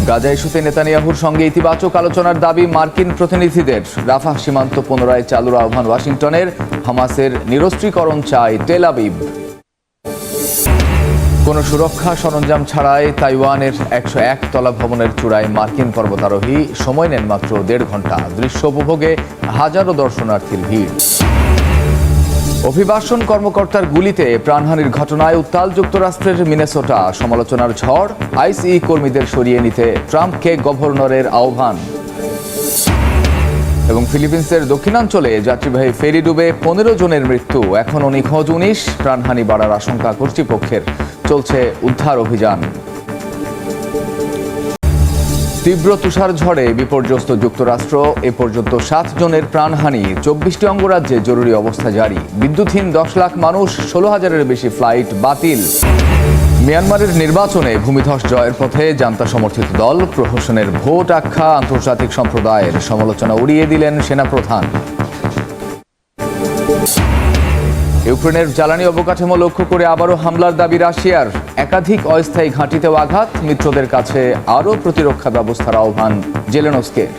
গাজা ইস্যুতে নেতানিয়াহুর সঙ্গে ইতিবাচক আলোচনার দাবি মার্কিন প্রতিনিধিদের। রাফাহ সীমান্ত পুনরায় চালুর আহ্বান ওয়াশিংটনের। হামাসের নিরস্ত্রীকরণ চায় তেল আবিব। কোনো সুরক্ষা সরঞ্জাম ছাড়াই তাইওয়ানের 101 তলা ভবনের চূড়ায় মার্কিন পর্বতারোহী সময় নেন মাত্র 1.5 ঘন্টা। দৃশ্য উপভোগে হাজারো দর্শনার্থীর ভিড়। অভিবাসন কর্মকর্তার গুলিতে প্রাণহানির ঘটনায় উত্তাল যুক্তরাষ্ট্রের মিনেসোটা। সমালোচনার ঝড়। আইসিই কর্মীদের সরিয়ে নিতে ট্রাম্পকে গভর্নরের আহ্বান। এবং ফিলিপিন্সের দক্ষিণাঞ্চলে যাত্রীবাহী ফেরি ডুবে 15 জনের মৃত্যু। এখনও নিখোঁজ 19। প্রাণহানি বাড়ার আশঙ্কা কর্তৃপক্ষের। চলছে উদ্ধার অভিযান। তীব্র তুষার ঝড়ে বিপর্যস্ত যুক্তরাষ্ট্র। এ পর্যন্ত 7 জনের প্রাণহানি। 24টি অঙ্গরাজ্যে জরুরি অবস্থা জারি। বিদ্যুৎহীন 10 লাখ মানুষ। 16,000-এর বেশি ফ্লাইট বাতিল। মিয়ানমারের নির্বাচনে ভূমিধস জয়ের পথে জান্তা সমর্থিত দল। প্রহসনের ভোট আখ্যা আন্তর্জাতিক সম্প্রদায়ের। সমালোচনা উড়িয়ে দিলেন সেনাপ্রধান। ইউক্রেনের জ্বালানি অবকাঠামো লক্ষ্য করে আবারও হামলার দাবি রাশিয়ার। একাধিক অস্থায়ী ঘাঁটিতেও আঘাত। মিত্রদের কাছে আরও প্রতিরক্ষা ব্যবস্থার আহ্বান জেলেনস্কির।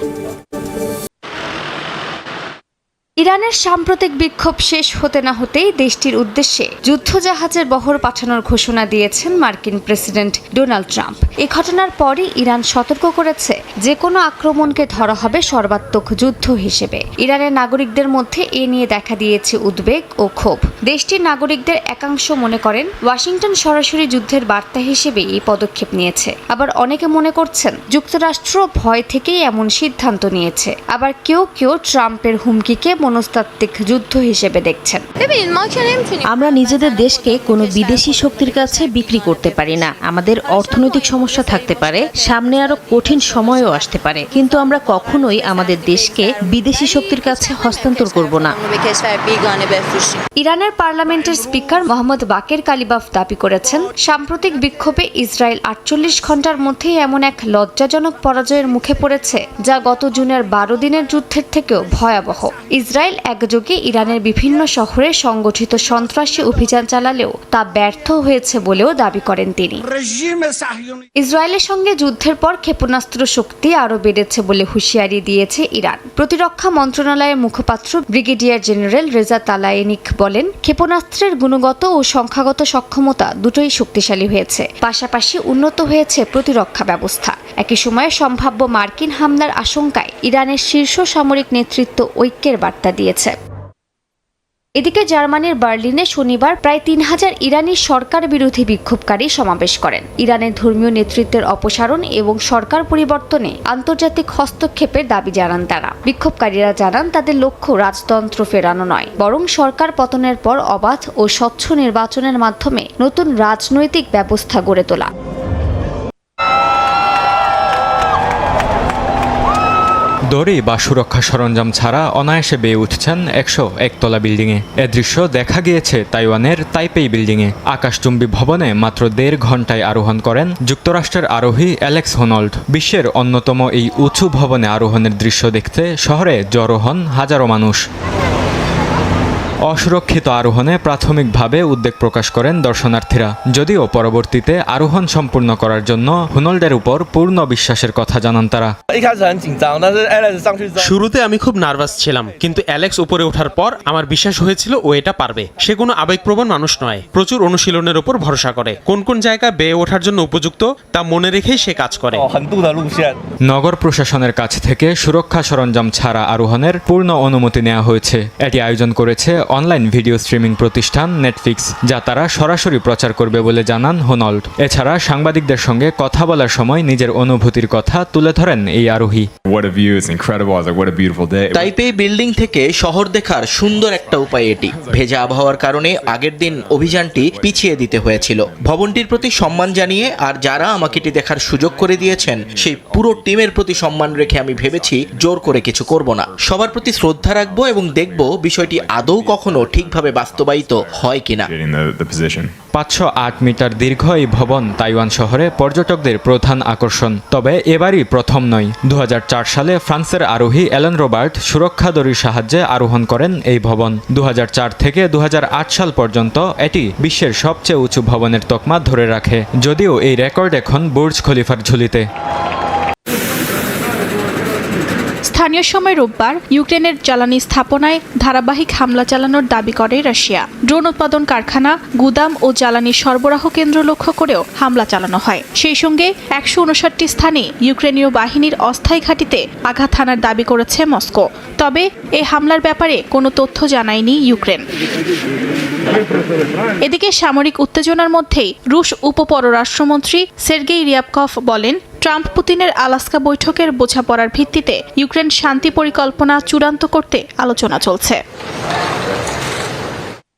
ইরানের সাম্প্রতিক বিক্ষোভ শেষ হতে না হতেই দেশটির উদ্দেশ্যে যুদ্ধজাহাজের বহর পাঠানোর ঘোষণা দিয়েছেন মার্কিন প্রেসিডেন্ট ডোনাল্ড ট্রাম্প। এ ঘটনার পরই ইরান সতর্ক করেছে যে কোনো আক্রমণকে ধরা হবে সর্বাত্মক যুদ্ধ হিসেবে। ইরানের নাগরিকদের মধ্যে এ নিয়ে দেখা দিয়েছে উদ্বেগ ও ক্ষোভ। দেশটির নাগরিকদের একাংশ মনে করেন ওয়াশিংটন সরাসরি যুদ্ধের বার্তা হিসেবে এই পদক্ষেপ নিয়েছে। আবার অনেকে মনে করছেন যুক্তরাষ্ট্র ভয় থেকেই এমন সিদ্ধান্ত নিয়েছে। আবার কেউ কেউ ট্রাম্পের হুমকিকে মনস্তাত্ত্বিক যুদ্ধ হিসেবে দেখছেন। আমরা নিজেদের দেশকে কোনো বিদেশি শক্তির কাছে বিক্রি করতে পারি না। আমাদের অর্থনৈতিক সমস্যা থাকতে পারে, সামনে আরো কঠিন সময়ও আসতে পারে, কিন্তু আমরা কখনোই আমাদের দেশকে বিদেশি শক্তির কাছে হস্তান্তর করব না। ইরানের পার্লামেন্টের স্পিকার মোহাম্মদ বাকের কালিবাফ দাবি করেছেন সাম্প্রতিক বিক্ষোভে ইসরায়েল 48 ঘন্টার মধ্যেই এমন এক লজ্জাজনক পরাজয়ের মুখে পড়েছে যা গত জুনের 12 দিনের যুদ্ধের থেকেও ভয়াবহ। ইসরায়েল একযোগে ইরানের বিভিন্ন শহরে সংগঠিত সন্ত্রাসী অভিযান চালালেও তা ব্যর্থ হয়েছে বলেও দাবি করেন তিনি। ইসরায়েলের সঙ্গে যুদ্ধের পর ক্ষেপণাস্ত্র শক্তি আরও বেড়েছে বলে হুঁশিয়ারি দিয়েছে ইরান। প্রতিরক্ষা মন্ত্রণালয়ের মুখপাত্র ব্রিগেডিয়ার জেনারেল রেজা তালায়েনিক বলেন, ক্ষেপণাস্ত্রের গুণগত ও সংখ্যাগত সক্ষমতা দুটোই শক্তিশালী হয়েছে। পাশাপাশি উন্নত হয়েছে প্রতিরক্ষা ব্যবস্থা। একই সময়ে সম্ভাব্য মার্কিন হামলার আশঙ্কায় ইরানের শীর্ষ সামরিক নেতৃত্ব ঐক্যের বার্তা দিয়েছে। এদিকে জার্মানির বার্লিনে শনিবার প্রায় 3000 ইরানি সরকার বিরোধী বিক্ষোভকারী সমাবেশ করেন। ইরানের ধর্মীয় নেতৃত্বের অপসারণ এবং সরকার পরিবর্তনে আন্তর্জাতিক হস্তক্ষেপের দাবি জানান তারা। বিক্ষোভকারীরা জানান তাদের লক্ষ্য রাজতন্ত্র ফেরানো নয়, বরং সরকার পতনের পর অবাধ ও স্বচ্ছ নির্বাচনের মাধ্যমে নতুন রাজনৈতিক ব্যবস্থা গড়ে তোলা। দড়ি বা সুরক্ষা সরঞ্জাম ছাড়া অনায়াসে বেয়ে উঠছেন 101 তলা বিল্ডিংয়ে। এ দৃশ্য দেখা গিয়েছে তাইওয়ানের তাইপেই বিল্ডিংয়ে। আকাশচুম্বী ভবনে মাত্র 1.5 ঘন্টায় আরোহণ করেন যুক্তরাষ্ট্রের আরোহী অ্যালেক্স হোনল্ড। বিশ্বের অন্যতম এই উঁচু ভবনে আরোহণের দৃশ্য দেখতে শহরে জড়ো হন হাজারো মানুষ। অসুরক্ষিত আরোহণে প্রাথমিকভাবে উদ্বেগ প্রকাশ করেন দর্শনার্থীরা, যদিও পরবর্তীতে আরোহণ সম্পূর্ণ করার জন্য হুনল্ডের উপর পূর্ণ বিশ্বাসের কথা জানান তারা। শুরুতে আমি খুব নার্ভাস ছিলাম, কিন্তু অ্যালেক্স উপরে ওঠার পর আমার বিশ্বাস হয়েছিল ও এটা পারবে। সে কোনো আবেগপ্রবণ মানুষ নয়, প্রচুর অনুশীলনের উপর ভরসা করে। কোন কোন জায়গা বেয়ে ওঠার জন্য উপযুক্ত তা মনে রেখেই সে কাজ করে। নগর প্রশাসনের কাছ থেকে সুরক্ষা সরঞ্জাম ছাড়া আরোহণের পূর্ণ অনুমতি নেওয়া হয়েছে। এটি আয়োজন করেছে অনলাইন ভিডিও স্ট্রিমিং প্রতিষ্ঠান নেটফ্লিক্স, যা তারা সরাসরি প্রচার করবে বলে জানান হোনল্ড। এছাড়া সাংবাদিকদের সঙ্গে কথা বলার সময় নিজের অনুভূতির কথা তুলে ধরেন এই আরোহী। তাইপেই বিল্ডিং থেকে শহর দেখার সুন্দর একটা উপায় এটি। ভেজা আবহাওয়ার কারণে আগের দিন অভিযানটি পিছিয়ে দিতে হয়েছিল। ভবনটির প্রতি সম্মান জানিয়ে আর যারা আমাকে এটি দেখার সুযোগ করে দিয়েছেন সেই পুরো টিমের প্রতি সম্মান রেখে আমি ভেবেছি জোর করে কিছু করব না। সবার প্রতি শ্রদ্ধা রাখবো এবং দেখব বিষয়টি আদৌ কখনো ঠিকভাবে বাস্তবায়িত হয় কিনা। 508 মিটার দীর্ঘ এই ভবন তাইওয়ান শহরে পর্যটকদের প্রধান আকর্ষণ। তবে এবারই প্রথম নয়। 2004 সালে ফ্রান্সের আরোহী অ্যালেন রবার্ট সুরক্ষা দড়ির সাহায্যে আরোহণ করেন এই ভবন। 2004 থেকে 2008 সাল পর্যন্ত এটি বিশ্বের সবচেয়ে উঁচু ভবনের তকমা ধরে রাখে, যদিও এই রেকর্ড এখন বুর্জ খলিফার ঝুলিতে। স্থানীয় সময় রোববার ইউক্রেনের জ্বালানি স্থাপনায় ধারাবাহিক হামলা চালানোর দাবি করে রাশিয়া। ড্রোন উৎপাদন কারখানা, গুদাম ও জ্বালানি সরবরাহ কেন্দ্র লক্ষ্য করেও হামলা চালানো হয়। সেই সঙ্গে 159টি স্থানে ইউক্রেনীয় বাহিনীর অস্থায়ী ঘাঁটিতে আঘাত হানার দাবি করেছে মস্কো। তবে এই হামলার ব্যাপারে কোনো তথ্য জানায়নি ইউক্রেন। এদিকে সামরিক উত্তেজনার মধ্যেই রুশ উপপররাষ্ট্রমন্ত্রী সের্গেই রিয়াবকভ বলেন, ট্রাম্প পুতিনের আলাস্কা বৈঠকের বোঝাপড়ার ভিত্তিতে ইউক্রেন শান্তি পরিকল্পনা চূড়ান্ত করতে আলোচনা চলছে।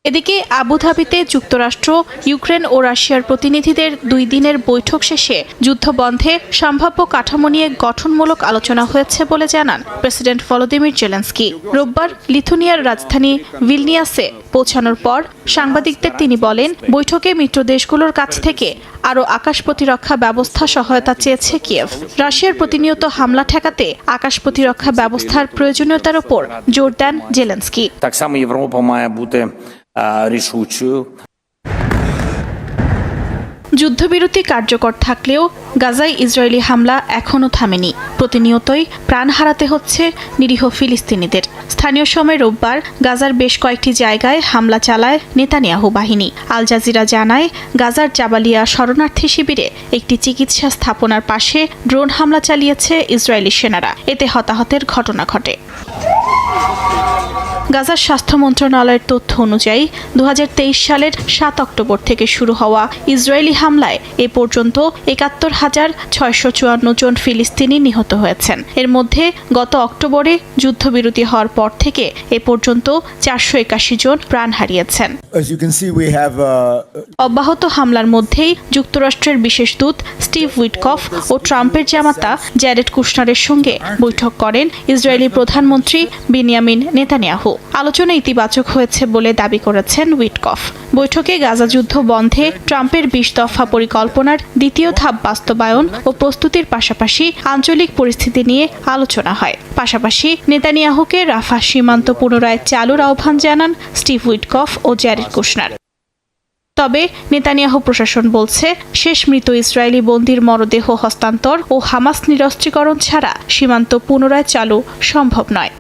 এদিকে আবুধাবিতে যুক্তরাষ্ট্র, ইউক্রেন ও রাশিয়ার প্রতিনিধিদের 2 দিনের বৈঠক শেষে যুদ্ধবন্ধে সম্ভাব্য কাঠামো নিয়ে গঠনমূলক আলোচনা হয়েছে বলে জানান প্রেসিডেন্ট ভলোদিমির জেলেনস্কি। রোববার লিথুনিয়ার রাজধানী ভিলনিয়াসে পৌঁছানোর পর সাংবাদিকদের তিনি বলেন, বৈঠকে মিত্র দেশগুলোর কাছ থেকে আরও আকাশ প্রতিরক্ষা ব্যবস্থা সহায়তা চেয়েছে কিয়েভ। রাশিয়ার প্রতিনিয়ত হামলা ঠেকাতে আকাশ প্রতিরক্ষা ব্যবস্থার প্রয়োজনীয়তার উপর জোর দেন জেলেনস্কি। Так само Європа має бути рішучою. যুদ্ধবিরতি কার্যকর থাকলেও গাজায় ইসরায়েলি হামলা এখনও থামেনি। প্রতিনিয়তই প্রাণ হারাতে হচ্ছে নিরীহ ফিলিস্তিনিদের। স্থানীয় সময় রোববার গাজার বেশ কয়েকটি জায়গায় হামলা চালায় নেতানিয়াহু বাহিনী। আল জাজিরা জানায়, গাজার জাবালিয়া শরণার্থী শিবিরে একটি চিকিৎসা স্থাপনার পাশে ড্রোন হামলা চালিয়েছে ইসরায়েলি সেনারা। এতে হতাহতের ঘটনা ঘটে। গাজার স্বাস্থ্য মন্ত্রণালয়ের তথ্য অনুযায়ী 2023 সালের 7 অক্টোবর থেকে শুরু হওয়া ইসরায়েলি হামলায় এ পর্যন্ত 71,654 জন ফিলিস্তিনি নিহত হয়েছেন। এর মধ্যে গত অক্টোবরে যুদ্ধবিরতি হওয়ার পর থেকে এ পর্যন্ত 481 জন প্রাণ হারিয়েছেন। অব্যাহত হামলার মধ্যেই যুক্তরাষ্ট্রের বিশেষ দূত স্টিভ উইটকফ ও ট্রাম্পের জামাতা জ্যারেড কুশনারের সঙ্গে বৈঠক করেন ইসরায়েলি প্রধানমন্ত্রী বেনিয়ামিন নেতানিয়াহু। আলোচনা ইতিবাচক হয়েছে বলে দাবি করেছেন উইটকফ। বৈঠকে গাজা যুদ্ধ বন্ধে ট্রাম্পের 20 দফা পরিকল্পনার দ্বিতীয় ধাপ বাস্তবায়ন ও প্রস্তুতির পাশাপাশি আঞ্চলিক পরিস্থিতি নিয়ে আলোচনা হয়। পাশাপাশি নেতানিয়াহুকে রাফা সীমান্ত পুনরায় চালুর আহ্বান জানান স্টিভ উইটকফ ও জ্যারেড কুশনার। তবে নেতানিয়াহু প্রশাসন বলছে, শেষ মৃত ইসরায়েলি বন্দির মরদেহ হস্তান্তর ও হামাস নিরস্ত্রীকরণ ছাড়া সীমান্ত পুনরায় চালু সম্ভব নয়।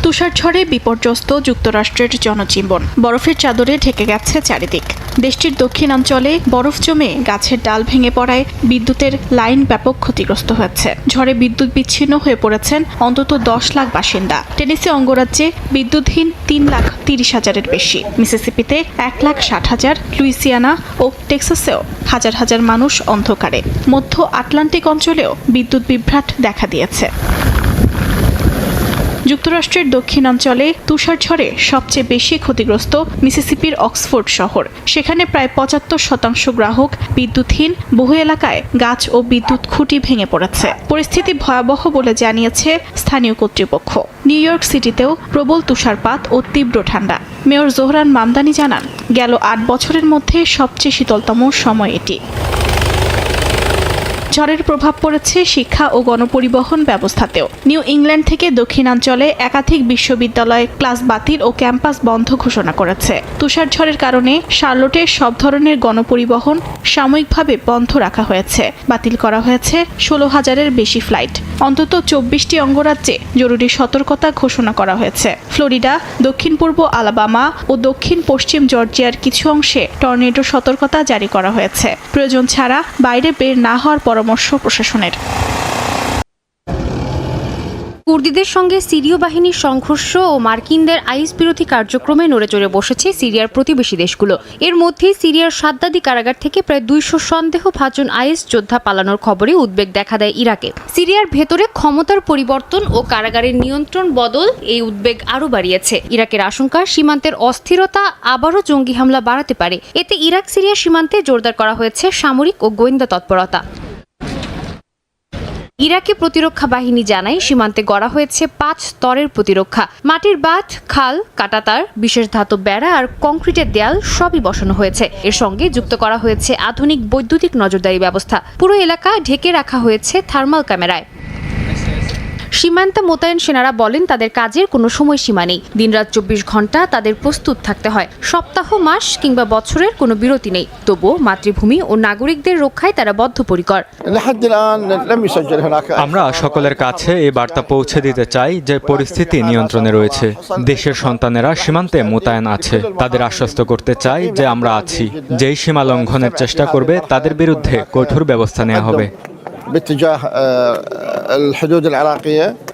তুষারঝড়ে বিপর্যস্ত যুক্তরাষ্ট্রের জনজীবন। বরফের চাদরে ঢেকে গেছে চারিদিক। দেশটির দক্ষিণাঞ্চলে বরফ জমে গাছের ডাল ভেঙে পড়ায় বিদ্যুতের লাইন ব্যাপক ক্ষতিগ্রস্ত হয়েছে। ঝড়ে বিদ্যুৎ বিচ্ছিন্ন হয়ে পড়েছেন অন্তত 10 লাখ বাসিন্দা। টেনেসি অঙ্গরাজ্যে বিদ্যুৎহীন 3,30,000-এর বেশি। মিসিসিপিতে 1,60,000, লুইসিয়ানা ও টেক্সাসেও হাজার হাজার মানুষ অন্ধকারে। মধ্য আটলান্টিক অঞ্চলেও বিদ্যুৎ বিভ্রাট দেখা দিয়েছে। যুক্তরাষ্ট্রের দক্ষিণাঞ্চলে তুষারঝড়ে সবচেয়ে বেশি ক্ষতিগ্রস্ত মিসিসিপির অক্সফোর্ড শহর। সেখানে প্রায় 75% গ্রাহক বিদ্যুৎহীন। বহু এলাকায় গাছ ও বিদ্যুৎ খুঁটি ভেঙে পড়েছে। পরিস্থিতি ভয়াবহ বলে জানিয়েছে স্থানীয় কর্তৃপক্ষ। নিউ ইয়র্ক সিটিতেও প্রবল তুষারপাত ও তীব্র ঠান্ডা। মেয়র জোহরান মামদানি জানান, গেল 8 বছরের মধ্যে সবচেয়ে শীতলতম সময় এটি। ঝড়ের প্রভাব পড়েছে শিক্ষা ও গণপরিবহন ব্যবস্থাতেও। নিউ ইংল্যান্ড থেকে দক্ষিণাঞ্চলে একাধিক বিশ্ববিদ্যালয় ক্লাস বাতিল ও ক্যাম্পাস বন্ধ ঘোষণা করেছে। তুষারঝড়ের কারণে শার্লোটে সব ধরনের গণপরিবহন সাময়িকভাবে বন্ধ রাখা হয়েছে। বাতিল করা হয়েছে 16,000-এর বেশি ফ্লাইট। অন্তত 24টি অঙ্গরাজ্যে জরুরি সতর্কতা ঘোষণা করা হয়েছে। ফ্লোরিডা, দক্ষিণ পূর্ব আলাবামা ও দক্ষিণ পশ্চিম জর্জিয়ার কিছু অংশে টর্নেডো সতর্কতা জারি করা হয়েছে। প্রয়োজন ছাড়া বাইরে বের না হওয়ার পরামর্শ প্রশাসনের। কুর্দিদের সঙ্গে সিরীয় বাহিনীর সংঘর্ষ ও মার্কিনদের আইএস বিরোধী কার্যক্রমে নড়েচড়ে বসেছে সিরিয়ার প্রতিবেশী দেশগুলো। এর মধ্যেই সিরিয়ার সাদ্দাদি কারাগার থেকে প্রায় 200 সন্দেহভাজন আইএস যোদ্ধা পালানোর খবরে উদ্বেগ দেখা দেয় ইরাকে। সিরিয়ার ভেতরে ক্ষমতার পরিবর্তন ও কারাগারের নিয়ন্ত্রণ বদল এই উদ্বেগ আরও বাড়িয়েছে। ইরাকের আশঙ্কা, সীমান্তের অস্থিরতা আবারও জঙ্গি হামলা বাড়াতে পারে। এতে ইরাক সিরিয়া সীমান্তে জোরদার করা হয়েছে সামরিক ও গোয়েন্দা তৎপরতা। ইরাকি প্রতিরক্ষা বাহিনী জানায়, সীমান্তে গড়া হয়েছে 5 স্তরের প্রতিরক্ষা। মাটির বাঁধ, খাল, কাঁটাতার, বিশেষ ধাতব বেড়া আর কংক্রিটের দেয়াল সবই বসানো হয়েছে। এর সঙ্গে যুক্ত করা হয়েছে আধুনিক বৈদ্যুতিক নজরদারি ব্যবস্থা। পুরো এলাকা ঢেকে রাখা হয়েছে থার্মাল ক্যামেরায়। সীমান্তে মোতায়েন সেনারা বলেন তাদের কাজের কোনো সময়সীমা নেই। দিনরাত 24 ঘন্টা তাদের প্রস্তুত থাকতে হয়। সপ্তাহ, মাস কিংবা বছরের কোনো বিরতি নেই। তবুও মাতৃভূমি ও নাগরিকদের রক্ষায় তারা বদ্ধপরিকর। আমরা সকলের কাছে এই বার্তা পৌঁছে দিতে চাই যে পরিস্থিতি নিয়ন্ত্রণে রয়েছে। দেশের সন্তানেরা সীমান্তে মোতায়েন আছে। তাদের আশ্বস্ত করতে চাই যে আমরা আছি। যেই সীমা লঙ্ঘনের চেষ্টা করবে তাদের বিরুদ্ধে কঠোর ব্যবস্থা নেওয়া হবে।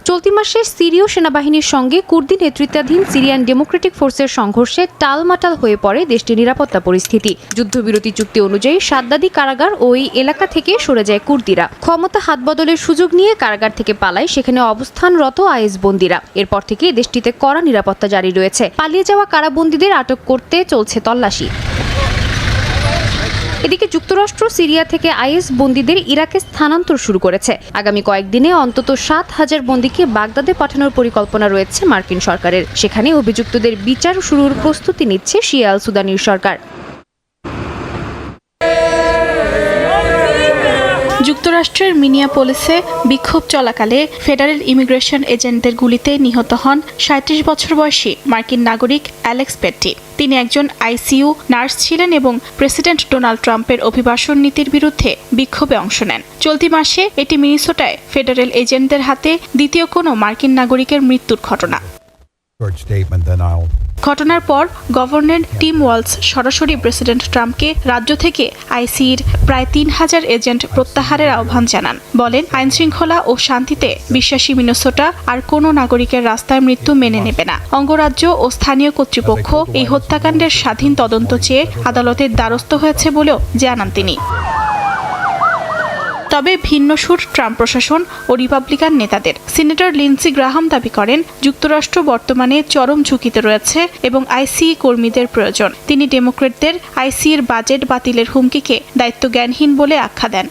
চলতি মাসে সিরীয় সেনাবাহিনীর সঙ্গে কুর্দি নেতৃত্বাধীন সিরিয়ান ডেমোক্রেটিক ফোর্সের সংঘর্ষে টালমাটাল হয়ে পড়ে দেশটির নিরাপত্তা পরিস্থিতি। যুদ্ধবিরতি চুক্তি অনুযায়ী সাদ্দাদি কারাগার ও এই এলাকা থেকে সরে যায় কুর্দিরা। ক্ষমতা হাত বদলের সুযোগ নিয়ে কারাগার থেকে পালায় সেখানে অবস্থানরত আইএস বন্দীরা। এরপর থেকে দেশটিতে কড়া নিরাপত্তা জারি রয়েছে। পালিয়ে যাওয়া কারাবন্দীদের আটক করতে চলছে তল্লাশি। এদিকে যুক্তরাষ্ট্র সিরিয়া থেকে আইএস বন্দীদের ইরাকে স্থানান্তর শুরু করেছে। আগামী কয়েকদিনে অন্তত 7,000 বন্দীকে বাগদাদে পাঠানোর পরিকল্পনা রয়েছে মার্কিন সরকারের। সেখানে অভিযুক্তদের বিচার শুরুর প্রস্তুতি নিচ্ছে শিয়া আল সুদানির সরকার। যুক্তরাষ্ট্রের মিনিয়াপোলিসে বিক্ষোভ চলাকালে ফেডারেল ইমিগ্রেশন এজেন্টদের গুলিতে নিহত হন 37 বছর বয়সী মার্কিন নাগরিক অ্যালেক্স পেট্টি। তিনি একজন আইসিইউ নার্স ছিলেন এবং প্রেসিডেন্ট ডোনাল্ড ট্রাম্পের অভিবাসন নীতির বিরুদ্ধে বিক্ষোভে অংশ নেন। চলতি মাসে এটি মিনেসোটায় ফেডারেল এজেন্টদের হাতে দ্বিতীয় কোনো মার্কিন নাগরিকের মৃত্যুর ঘটনা। ঘটনার পর গভর্নর টিম ওয়ালস সরাসরি প্রেসিডেন্ট ট্রাম্পকে রাজ্য থেকে আইসিইর প্রায় 3,000 এজেন্ট প্রত্যাহারের আহ্বান জানান। বলেন, আইনশৃঙ্খলা ও শান্তিতে বিশ্বাসী মিনেসোটা আর কোনো নাগরিকের রাস্তায় মৃত্যু মেনে নেবে না। অঙ্গরাজ্য ও স্থানীয় কর্তৃপক্ষ এই হত্যাকাণ্ডের স্বাধীন তদন্ত চেয়ে আদালতের দ্বারস্থ হয়েছে বলেও জানান তিনি। তবে ভিন্ন সুর ট্রাম্প প্রশাসন ও রিপাবলিকান নেতাদের। সিনেটর লিন্ডসি গ্রাহাম দাবি করেন, যুক্তরাষ্ট্র বর্তমানে চরম ঝুঁকিতে রয়েছে এবং আইসিই কর্মীদের প্রয়োজন। তিনি ডেমোক্রেটদের আইসিইর বাজেট বাতিলের হুমকিকে দায়িত্বজ্ঞানহীন বলে আখ্যা দেন।